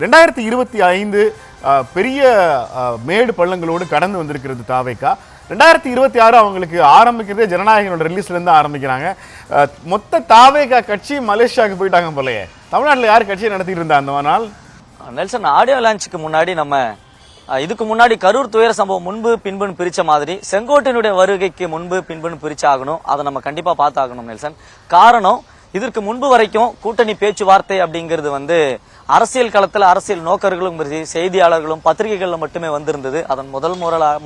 2025 பெரிய மேடு பள்ளங்களோடு கடந்து வந்திருக்கிறது தாவேகா. 2026 அவங்களுக்கு ஆரம்பிக்கிறதே ஜனநாயகனோட ரிலீஸ்லேருந்து ஆரம்பிக்கிறாங்க. மொத்த தாவேகா கட்சி மலேசியாவுக்கு போயிட்டாங்க போலயே. தமிழ்நாட்டில் யார் கட்சியை நடத்திட்டு இருந்தா அந்த நாள்? நெல்சன், ஆடியோ லான்ச்சுக்கு முன்னாடி இதுக்கு முன்னாடி கரூர் துயர சம்பவம் முன்பு பின்புன்னு பிரிச்ச மாதிரி செங்கோட்டையினுடைய வருகைக்கு முன்பு பின்புன்னு பிரிச்சாகணும். அதை நம்ம கண்டிப்பா பார்த்தாகணும் நெல்சன். காரணம், இதற்கு முன்பு வரைக்கும் கூட்டணி பேச்சுவார்த்தை அப்படிங்கிறது அரசியல் களத்துல அரசியல் நோக்கர்களும் செய்தியாளர்களும் பத்திரிகைகள்ல மட்டுமே வந்திருந்தது. அதன்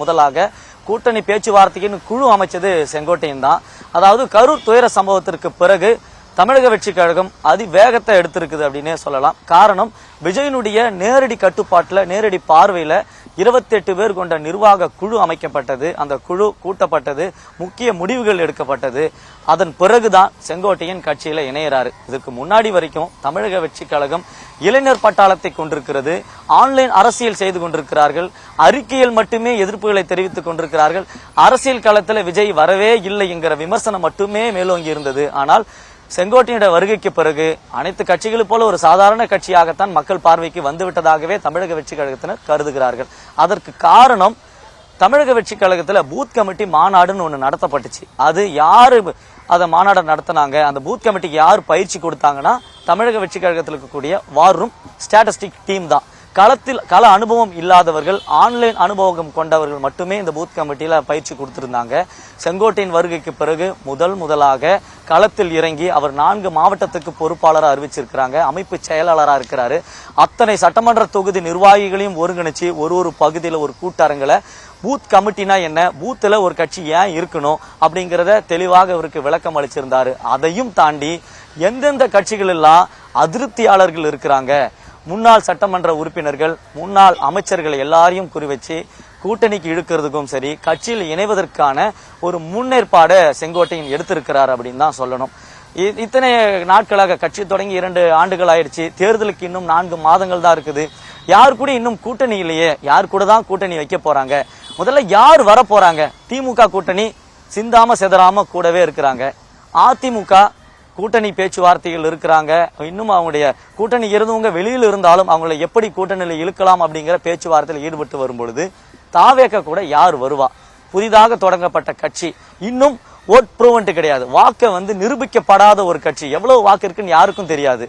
முதலாக கூட்டணி பேச்சுவார்த்தைக்குன்னு குழு அமைச்சது செங்கோட்டையன் தான். அதாவது கரூர் துயர சம்பவத்திற்கு பிறகு தமிழக வெற்றி கழகம் அதிவேகத்தை எடுத்திருக்குது அப்படின்னே சொல்லலாம். காரணம், விஜயனுடைய நேரடி கட்டுப்பாட்டுல நேரடி பார்வையில 28 பேர் கொண்ட நிர்வாக குழு அமைக்கப்பட்டது. அந்த குழு கூட்டப்பட்டது, முக்கிய முடிவுகள் எடுக்கப்பட்டது. அதன் பிறகுதான் செங்கோட்டையன் கட்சியில இணையறாரு. இதுக்கு முன்னாடி வரைக்கும் தமிழக வெற்றி கழகம் இளைஞர் பட்டாளத்தை கொண்டிருக்கிறது, ஆன்லைன் அரசியல் செய்து கொண்டிருக்கிறார்கள், அறிக்கையில் மட்டுமே எதிர்ப்புகளை தெரிவித்துக் கொண்டிருக்கிறார்கள். அரசியல் களத்துல விஜய் வரவே இல்லை என்கிற விமர்சனம் மட்டுமே மேலோங்கி இருந்தது. ஆனால் செங்கோட்டையினுடைய வருகைக்கு பிறகு அனைத்து கட்சிகளும் போல ஒரு சாதாரண கட்சியாகத்தான் மக்கள் பார்வைக்கு வந்துவிட்டதாகவே தமிழக வெற்றி கழகத்தினர் கருதுகிறார்கள். அதற்கு காரணம், தமிழக வெற்றி கழகத்துல பூத் கமிட்டி மாநாடுன்னு ஒண்ணு நடத்தப்பட்டுச்சு. அது யாரு அதை மாநாடு நடத்தினாங்க, அந்த பூத் கமிட்டிக்கு யார் பயிற்சி கொடுத்தாங்கன்னா தமிழக வெற்றி கழகத்தில் இருக்கக்கூடிய வார் ரூம் ஸ்டாட்டிஸ்டிக் டீம் தான். கள அனுபவம் இல்லாதவர்கள், ஆன்லைன் அனுபவம் கொண்டவர்கள் மட்டுமே இந்த பூத் கமிட்டியில பயிற்சி கொடுத்திருந்தாங்க. செங்கோட்டையின் வருகைக்கு பிறகு முதலாக களத்தில் இறங்கி அவர் 4 மாவட்டத்துக்கு பொறுப்பாளராக அறிவிச்சிருக்கிறாங்க, அமைப்பு செயலாளராக இருக்கிறாரு. அத்தனை சட்டமன்ற தொகுதி நிர்வாகிகளையும் ஒருங்கிணைச்சு ஒரு பகுதியில ஒரு கூட்டரங்களை பூத் கமிட்டினா என்ன, பூத்துல ஒரு கட்சி ஏன் இருக்கணும் அப்படிங்கிறத தெளிவாக இவருக்கு விளக்கம் அளிச்சிருந்தாரு. அதையும் தாண்டி எந்தெந்த கட்சிகள் எல்லாம் அதிருப்தியாளர்கள் இருக்கிறாங்க, முன்னாள் சட்டமன்ற உறுப்பினர்கள், முன்னாள் அமைச்சர்கள் எல்லாரையும் குறிவச்சு கூட்டணிக்கு இழுக்கிறதுக்கும் சரி, கட்சியில் இணைவதற்கான ஒரு முன்னேற்பாடு செங்கோட்டையன் எடுத்திருக்கிறார் அப்படின்னு தான் சொல்லணும். இத்தனை நாட்களாக கட்சி தொடங்கி 2 ஆண்டுகள் ஆயிடுச்சு. தேர்தலுக்கு இன்னும் 4 மாதங்கள் தான் இருக்குது. யார் கூட இன்னும் கூட்டணி இல்லையே, யார் கூட தான் கூட்டணி வைக்க போறாங்க, முதல்ல யார் வர போறாங்க? திமுக கூட்டணி சிந்தாம செதறாம கூடவே இருக்கிறாங்க. அதிமுக கூட்டணி பேச்சுவார்த்தைகள் இருக்கிறாங்க. இன்னும் அவங்களுடைய கூட்டணி இருந்தவங்க வெளியில் இருந்தாலும் அவங்களை எப்படி கூட்டணியில் இழுக்கலாம் அப்படிங்கிற பேச்சுவார்த்தையில் ஈடுபட்டு வரும் பொழுது தாவேக கூட யார் வருவா? புதிதாக தொடங்கப்பட்ட கட்சி, இன்னும் ஓட் ப்ரூவன்ட் கிடையாது, வாக்க நிரூபிக்கப்படாத ஒரு கட்சி. எவ்வளவு வாக்கு இருக்குன்னு யாருக்கும் தெரியாது.